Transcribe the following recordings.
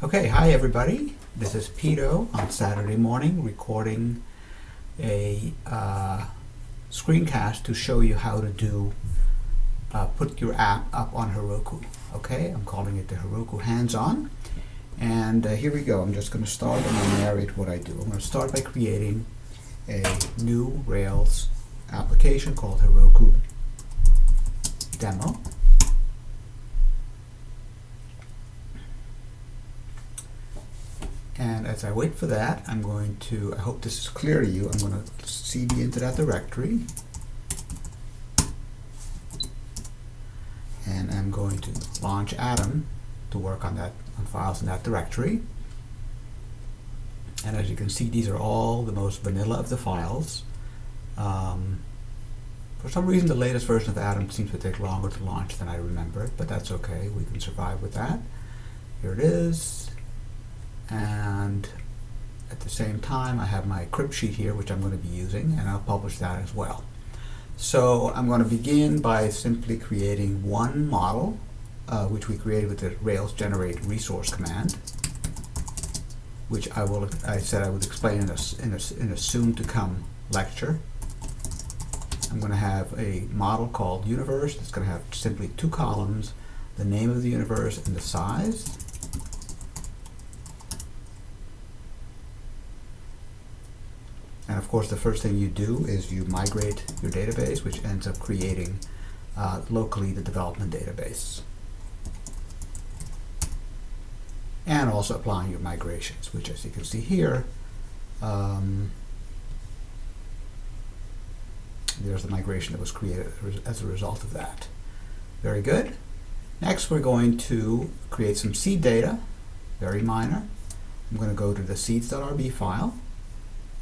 Okay, hi everybody. This is Pito on Saturday morning recording a screencast to show you how to do put your app up on Heroku. Okay, I'm calling it the Heroku Hands-On. And here we go. I'm just going to start and I'll narrate what I do. I'm going to start by creating a new Rails application called Heroku Demo. And as I wait for that, I'm going to, I hope this is clear to you, I'm going to cd into that directory. And I'm going to launch Atom to work on files in that directory. And as you can see, these are all the most vanilla of the files. For some reason, the latest version of Atom seems to take longer to launch than I remembered, but that's okay. We can survive with that. Here it is. And at the same time, I have my crypt sheet here, which I'm going to be using, and I'll publish that as well. So I'm going to begin by simply creating one model, which we created with the Rails generate resource command, which I said I would explain in a soon-to-come lecture. I'm going to have a model called universe that's going to have simply two columns, the name of the universe and the size. And of course, the first thing you do is you migrate your database, which ends up creating locally the development database. And also applying your migrations, which, as you can see here, there's the migration that was created as a result of that. Very good. Next, we're going to create some seed data, very minor. I'm going to go to the seeds.rb file.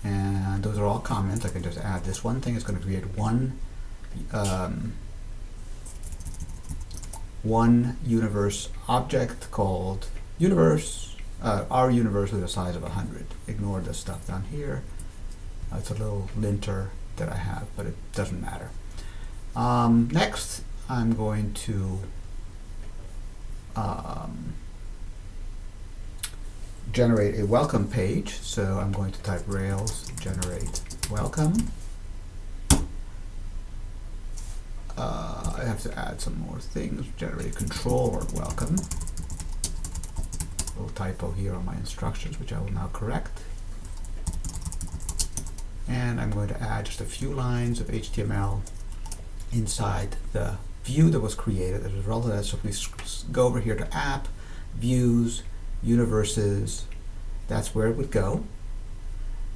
And those are all comments. I can just add this one thing. It's going to create one universe object called universe, our universe with a size of 100. Ignore this stuff down here. It's a little linter that I have, but it doesn't matter. Next, I'm going to generate a welcome page. So I'm going to type Rails generate welcome. I have to add some more things. Generate controller welcome. A little typo here on my instructions, which I will now correct. And I'm going to add just a few lines of HTML inside the view that was created as a result of that. So if we go over here to app, views, universes, that's where it would go.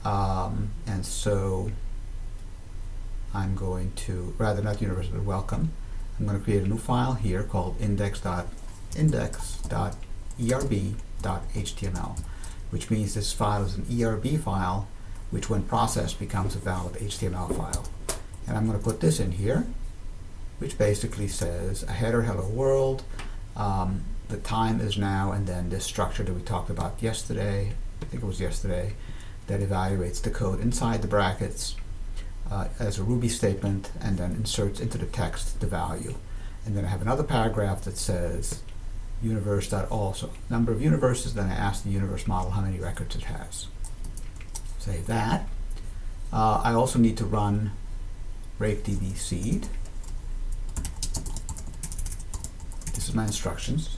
And so I'm going to, rather not universe, but welcome, I'm going to create a new file here called index.erb.html, which means this file is an ERB file, which when processed becomes a valid HTML file. And I'm going to put this in here, which basically says a header, hello world, the time is now, and then this structure that we talked about yesterday, I think it was yesterday, that evaluates the code inside the brackets as a Ruby statement and then inserts into the text the value. And then I have another paragraph that says universe.all, so number of universes, then I ask the universe model how many records it has. Save that. I also need to run rakedb seed. This is my instructions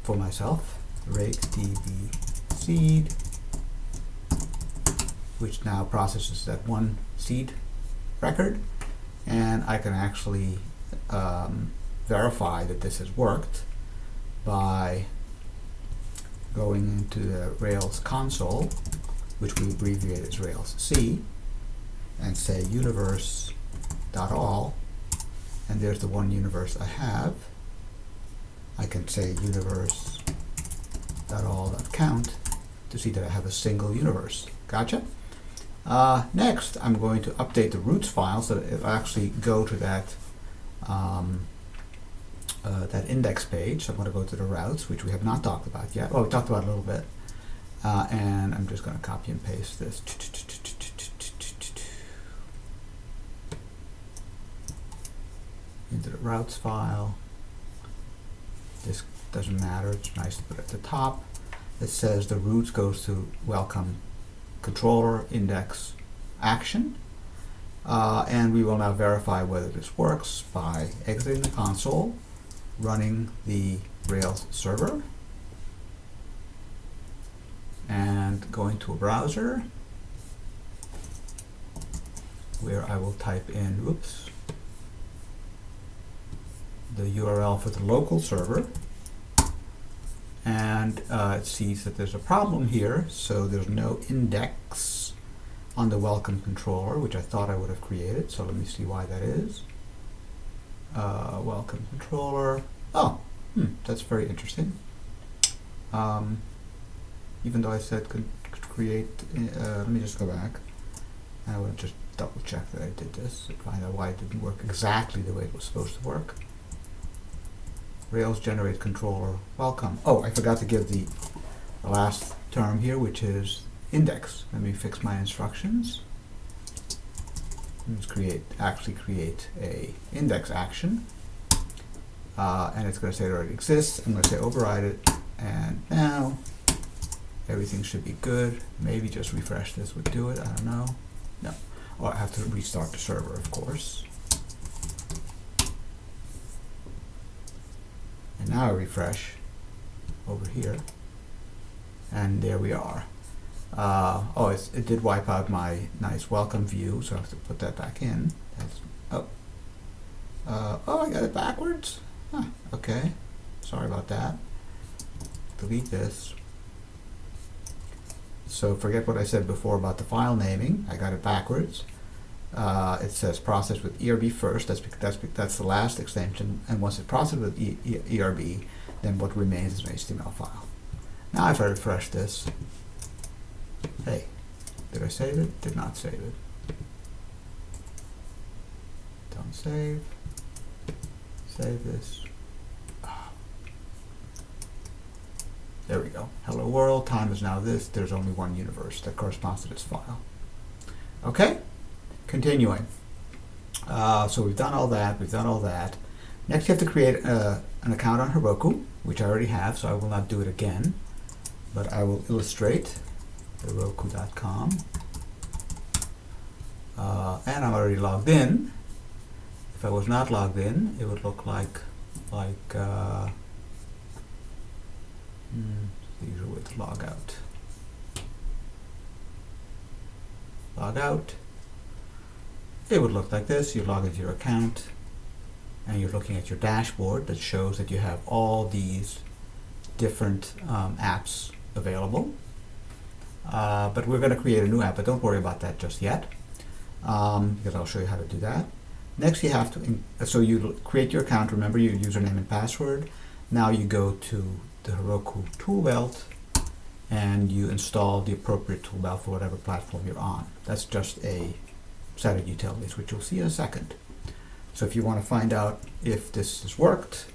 for myself. Rakedb seed, which now processes that one seed record, and I can actually verify that this has worked by going into the Rails console, which we abbreviate as Rails C, and say universe.all, and there's the one universe I have. I can say universe.all.count to see that I have a single universe. Gotcha? Next, I'm going to update the roots file so that it'll actually go to that that index page. So I'm going to go to the routes, which we have not talked about yet. Well, we talked about it a little bit. And I'm just going to copy and paste this into the routes file. This doesn't matter, it's nice to put at the top. It says the root goes to welcome controller index action. And we will now verify whether this works by exiting the console, running the Rails server, and going to a browser where I will type in, oops, the URL for the local server, and it sees that there's a problem here, so there's no index on the welcome controller, which I thought I would have created, so let me see why that is. Welcome controller, oh, that's very interesting. Even though I said could create, let me just go back. I want to just double check that I did this and find out why it didn't work exactly the way it was supposed to work. Rails generate controller welcome. Oh, I forgot to give the last term here, which is index. Let me fix my instructions. Let's actually create a index action. And it's going to say it already exists. I'm going to say override it, and now everything should be good. Maybe just refresh this would do it. I don't know. No. Or I have to restart the server, of course. And now I refresh over here, and there we are. Oh, it did wipe out my nice welcome view, so I have to put that back in. Oh, I got it backwards? Huh, okay, sorry about that. Delete this. So forget what I said before about the file naming. I got it backwards. It says process with ERB first. That's the last extension. And once it processes with ERB, then what remains is an HTML file. Now if I refresh this, hey, did I save it? Did not save it. Don't save. Save this. There we go. Hello world, time is now this. There's only one universe that corresponds to this file. Okay, continuing. So we've done all that, Next you have to create an account on Heroku, which I already have, so I will not do it again. But I will illustrate Heroku.com. And I'm already logged in. If I was not logged in, it would look like the usual way to log out. Log out. It would look like this. You log into your account, and you're looking at your dashboard that shows that you have all these different apps available. But we're going to create a new app, but don't worry about that just yet, because I'll show you how to do that. Next, you have to, so you create your account, remember your username and password. Now you go to the Heroku tool belt and you install the appropriate tool belt for whatever platform you're on. That's just a set of utilities, which you'll see in a second. So if you want to find out if this has worked,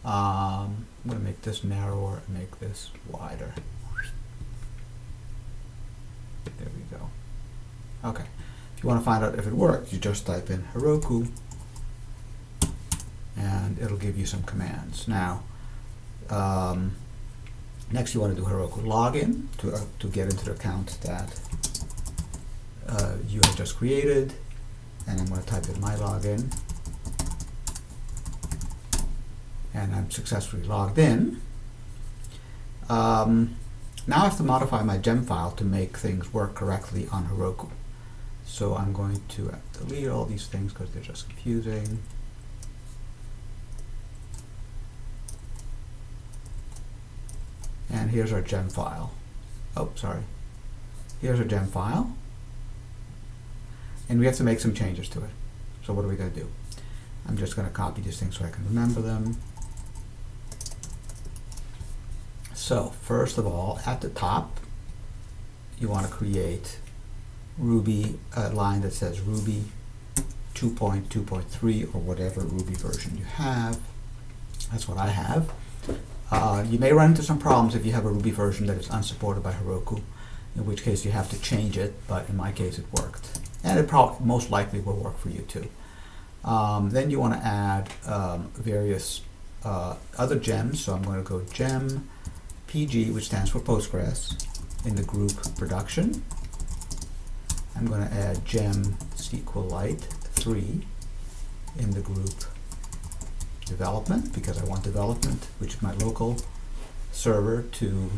I'm going to make this narrower and make this wider. There we go. Okay. If you want to find out if it worked, you just type in Heroku and it'll give you some commands. Now, next you want to do Heroku login to get into the account that you have just created, and I'm going to type in my login, and I'm successfully logged in. Now I have to modify my gem file to make things work correctly on Heroku. So I'm going to delete all these things because they're just confusing. And here's our gem file. Oh, sorry. Here's our gem file. And we have to make some changes to it. So what are we going to do? I'm just going to copy these things so I can remember them. So first of all, at the top, you want to create Ruby, a line that says Ruby 2.2.3 or whatever Ruby version you have. That's what I have. You may run into some problems if you have a Ruby version that is unsupported by Heroku, in which case you have to change it, but in my case it worked. And it most likely will work for you too. Then you want to add various other gems, so I'm going to go gem PG, which stands for Postgres, in the group production. I'm going to add gem SQLite 3 in the group development, because I want development, which is my local server, to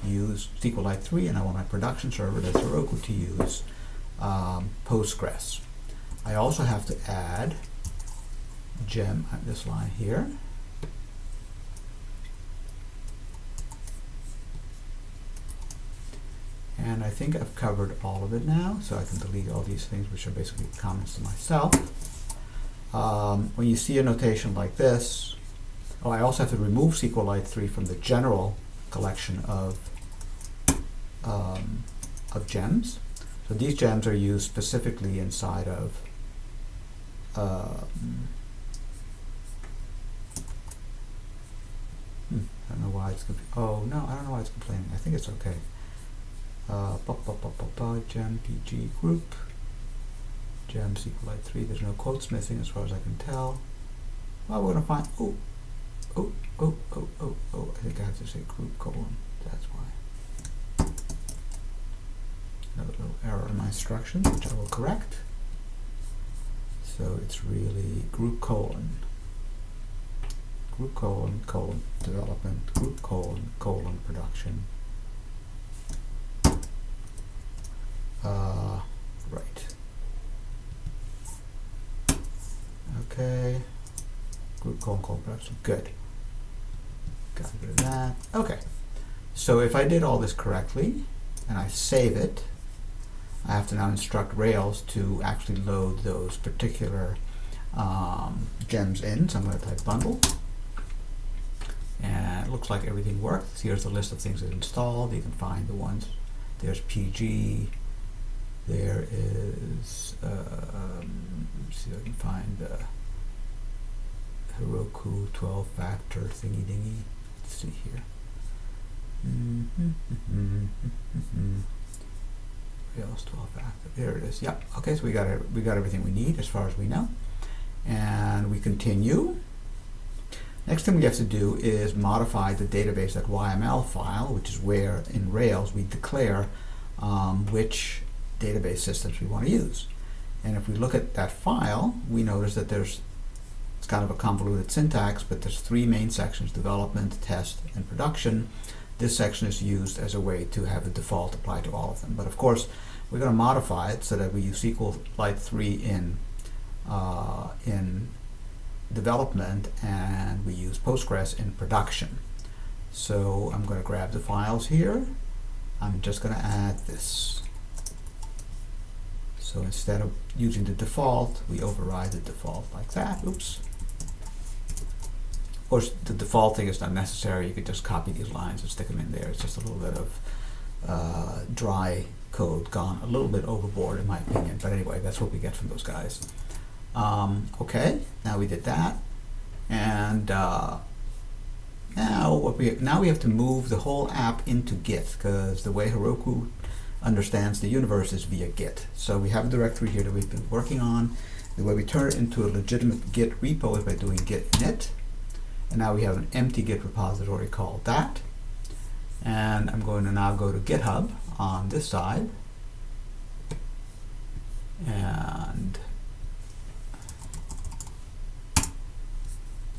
use SQLite 3, and I want my production server, that's Heroku, to use Postgres. I also have to add gem at this line here. And I think I've covered all of it now, so I can delete all these things, which are basically comments to myself. When you see a notation like this, I also have to remove SQLite 3 from the general collection of gems. So these gems are used specifically inside of I don't know why it's oh no, I don't know why it's complaining. I think it's okay. Gem PG group, gem SQLite 3. There's no quotes missing as far as I can tell. Well, we're gonna find I think I have to say group colon. That's why. Another little error in my instructions, which I will correct. So it's really group colon development, group colon production. Right. Okay. Group colon production. Good. Got rid of that. Okay. So if I did all this correctly and I save it, I have to now instruct Rails to actually load those particular gems in. So I'm going to type bundle. And it looks like everything works. Here's the list of things that installed. You can find the ones. There's PG. There is, let's see if I can find the Heroku 12-factor thingy-dingy. Let's see here. Rails 12-factor. There it is. Yep. Okay, so we got everything we need as far as we know. And we continue. Next thing we have to do is modify the database.yml file, which is where in Rails we declare which database systems we want to use. And if we look at that file, we notice that it's kind of a convoluted syntax, but there's three main sections: development, test, and production. This section is used as a way to have the default apply to all of them. But of course, we're going to modify it so that we use SQLite 3 in development, and we use Postgres in production. So I'm going to grab the files here. I'm just going to add this. So instead of using the default, we override the default like that. Oops. Of course, the default thing is not necessary. You could just copy these lines and stick them in there. It's just a little bit of dry code gone a little bit overboard, in my opinion. But anyway, that's what we get from those guys. Okay, now we did that, and now we have to move the whole app into Git, because the way Heroku understands the universe is via Git. So we have a directory here that we've been working on. The way we turn it into a legitimate Git repo is by doing git init, and now we have an empty Git repository called that. And I'm going to now go to GitHub on this side, and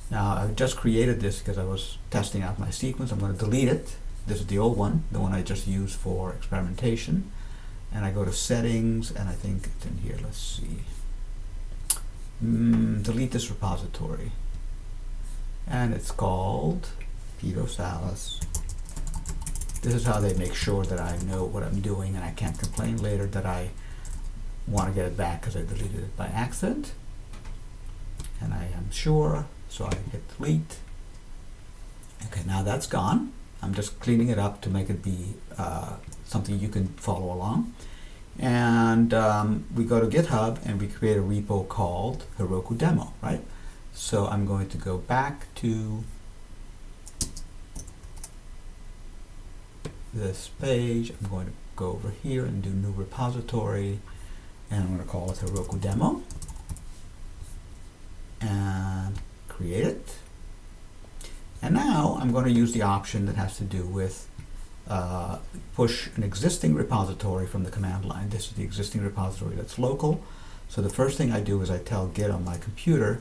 now I've just created this because I was testing out my sequence. I'm going to delete it. This is the old one, the one I just used for experimentation. And I go to settings, and I think it's in here. Let's see. Delete this repository. And it's called Pedo Salas. This is how they make sure that I know what I'm doing and I can't complain later that I want to get it back because I deleted it by accident. And I am sure. So I hit delete. Okay, now that's gone. I'm just cleaning it up to make it be something you can follow along. And we go to GitHub and we create a repo called Heroku demo, right? So I'm going to go back to this page. I'm going to go over here and do new repository, and I'm going to call it Heroku demo and create it. And now I'm going to use the option that has to do with push an existing repository from the command line. This is the existing repository that's local. So the first thing I do is I tell Git on my computer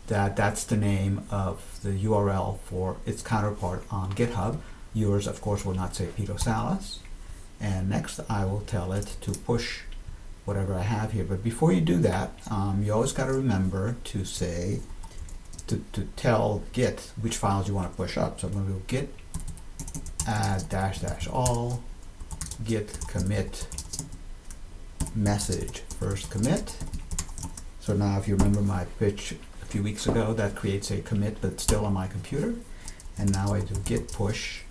that that's the name of the URL for its counterpart on GitHub. Yours, of course, will not say Pito Salas. And next I will tell it to push whatever I have here. But before you do that, you always got to remember to say, to tell Git which files you want to push up. So I'm going to do git add -- all git commit message first commit. So now if you remember my pitch a few weeks ago, that creates a commit but it's still on my computer. And now I do git push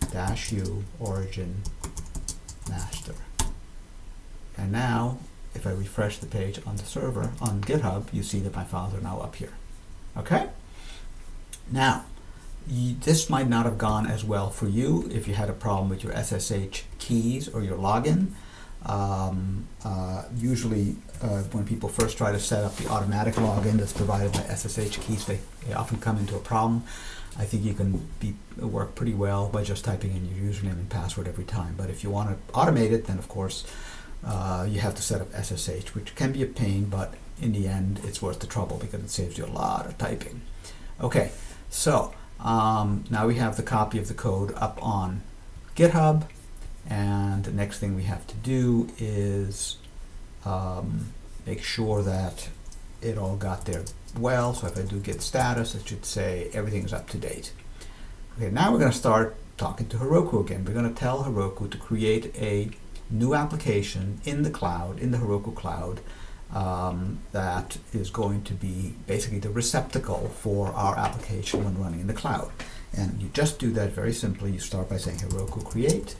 -u origin master. And now if I refresh the page on the server on GitHub, you see that my files are now up here. Okay? Now, this might not have gone as well for you if you had a problem with your SSH keys or your login. Usually when people first try to set up the automatic login that's provided by SSH keys, they often come into a problem. I think you can work pretty well by just typing in your username and password every time. But if you want to automate it, then of course you have to set up SSH, which can be a pain, but in the end it's worth the trouble because it saves you a lot of typing. Okay, so now we have the copy of the code up on GitHub, and the next thing we have to do is make sure that it all got there well. So if I do git status, it should say everything's up to date. Okay, now we're going to start talking to Heroku again. We're going to tell Heroku to create a new application in the cloud, in the Heroku cloud, that is going to be basically the receptacle for our application when running in the cloud. And you just do that very simply. You start by saying Heroku create,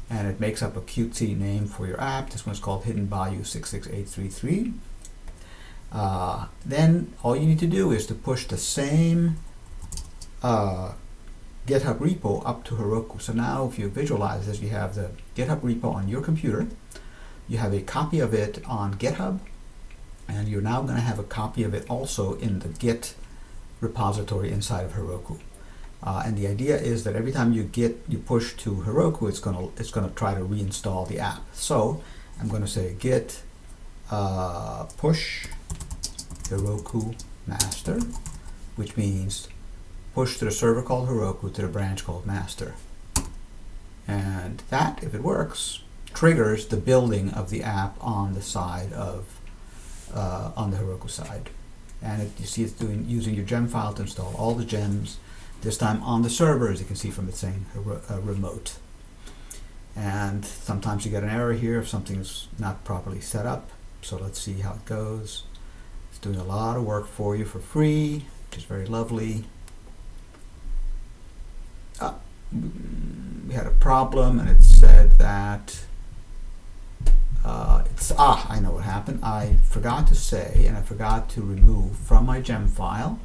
and it makes up a cutesy name for your app. This one's called Hidden Bayou 66833. Then all you need to do is to push the same GitHub repo up to Heroku. So now if you visualize this, you have the GitHub repo on your computer, you have a copy of it on GitHub, and you're now going to have a copy of it also in the Git repository inside of Heroku. And the idea is that every time you push to Heroku, it's going to try to reinstall the app. So I'm going to say git push Heroku master, which means push to the server called Heroku to the branch called master. And that, if it works, triggers the building of the app on the side of on the Heroku side. And you see it's using your gem file to install all the gems, this time on the server, as you can see from it saying remote. And sometimes you get an error here if something's not properly set up. So let's see how it goes. It's doing a lot of work for you for free, which is very lovely. We had a problem, and it said that I know what happened. I forgot to say, and I forgot to remove from my gem file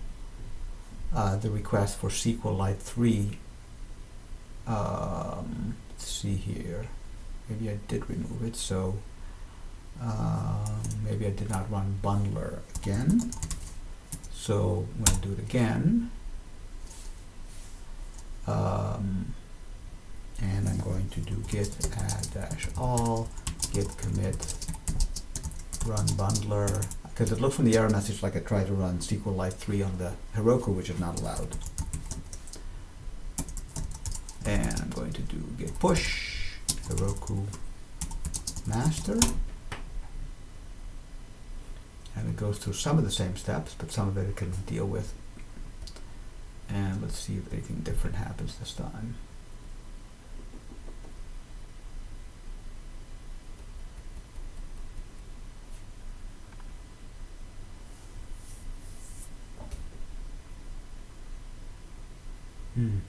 the request for SQLite 3. Let's see here. Maybe I did remove it, so maybe I did not run bundler again. So I'm going to do it again. And I'm going to do git add -all git commit run bundler, because it looked from the error message like I tried to run SQLite 3 on the Heroku, which is not allowed. And I'm going to do git push Heroku master, and it goes through some of the same steps, but some of it can deal with. And let's see if anything different happens this time.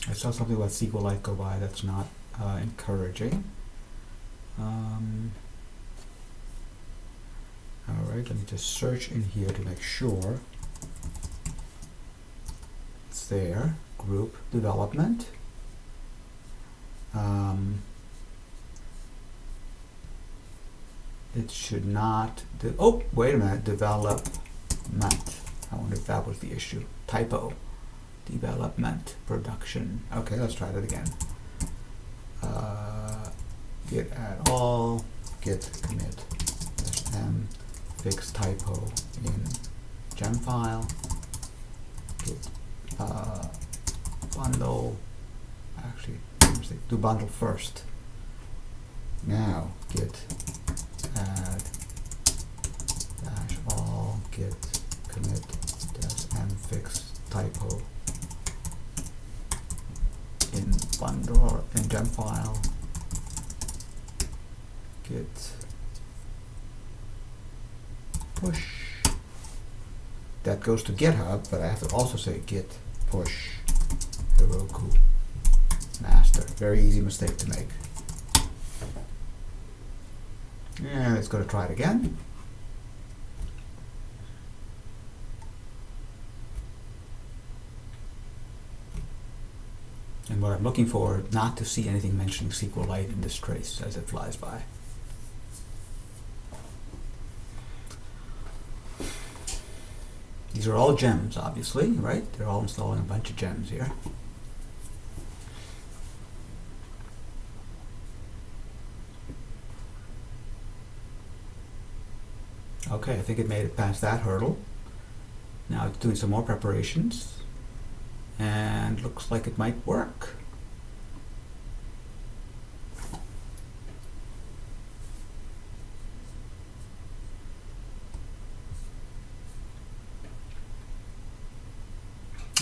I saw something about SQLite go by. That's not encouraging. Alright, let me just search in here to make sure. It's there. Group development. It should not. Wait a minute. Development. I wonder if that was the issue. Typo. development, production. Okay, let's try that again. Git add all, git commit m, fix typo in gem file, git bundle, actually, do bundle first. Now git add dash all, git commit dash m, fix typo in bundle or in gem file, git push. That goes to GitHub, but I have to also say git push Heroku master. Very easy mistake to make. And let's go to try it again. And what I'm looking for, not to see anything mentioning SQLite in this trace as it flies by. These are all gems, obviously, right? They're all installing a bunch of gems here. Okay, I think it made it past that hurdle. Now it's doing some more preparations. And looks like it might work.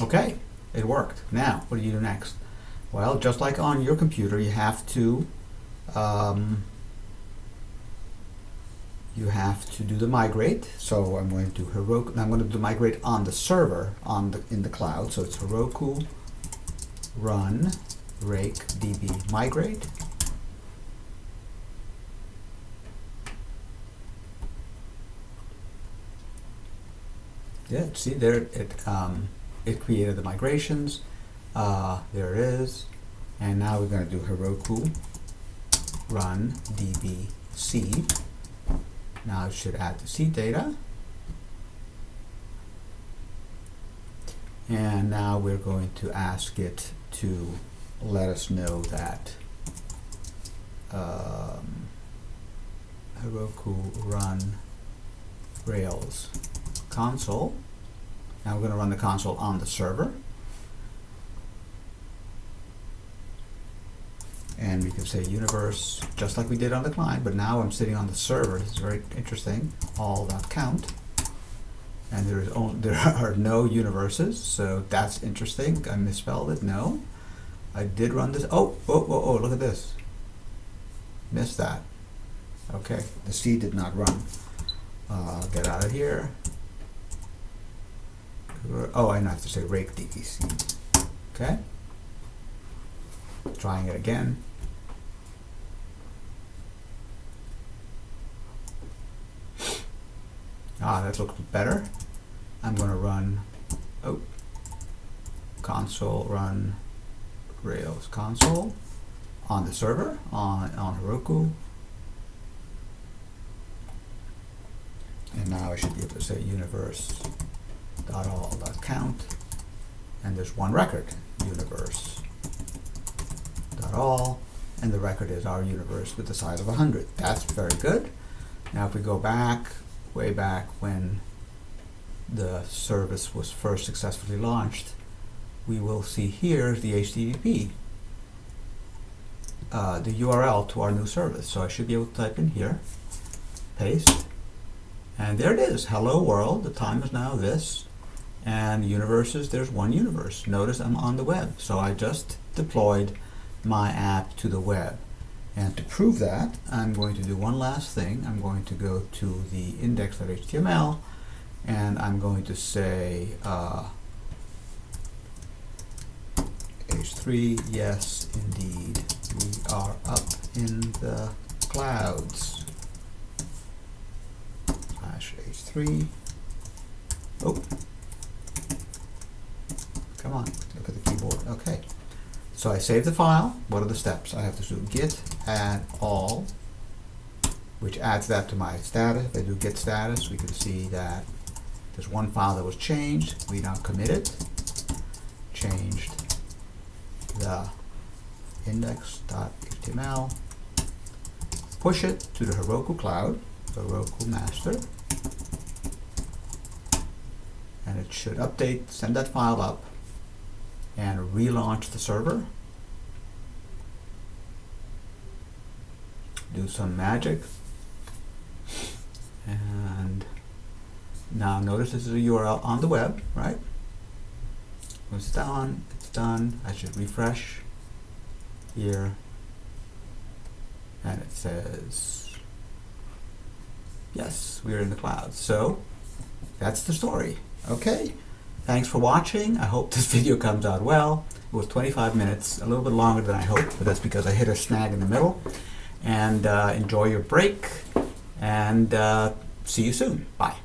Okay, it worked. Now, what do you do next? Well, just like on your computer, you have to do the migrate. So I'm going to do Heroku. I'm going to do migrate on the server in the cloud. So it's Heroku run rake db migrate. Yeah, see there it created the migrations. There it is. And now we're going to do Heroku run db seed. Now it should add the seed data. And now we're going to ask it to let us know that Heroku run Rails console. Now we're going to run the console on the server. And we can say universe, just like we did on the client, but now I'm sitting on the server. This is very interesting. All.count. And there are no universes, so that's interesting. I misspelled it. No. I did run this. Oh, look at this. Missed that. Okay, the seed did not run. Get out of here. Oh, I have to say rake db seed. Okay. Trying it again. That looks better. I'm going to run console run Rails console on the server on Heroku. And now I should be able to say universe.all.count. And there's one record, universe.all, and the record is our universe with the size of 100. That's very good. Now if we go back, way back when the service was first successfully launched, we will see here the HTTP, the URL to our new service. So I should be able to type in here, paste, and there it is. Hello world, the time is now this, and universes, there's one universe. Notice I'm on the web, so I just deployed my app to the web. And to prove that, I'm going to do one last thing. I'm going to go to the index.html, and I'm going to say H3, yes, indeed, we are up in the clouds. /H3. Oh, come on, look at the keyboard. Okay. So I save the file. What are the steps? I have to do git add all, which adds that to my status. If I do git status, we can see that there's one file that was changed. We now commit it. changed the index.html, push it to the Heroku cloud, Heroku master, and it should update, send that file up, and relaunch the server. Do some magic, and now notice this is a URL on the web, right? It's done, it's done. I should refresh here, and it says, yes, we are in the cloud. So that's the story. Okay, thanks for watching. I hope this video comes out well. It was 25 minutes, a little bit longer than I hoped, but that's because I hit a snag in the middle. And enjoy your break, and see you soon. Bye.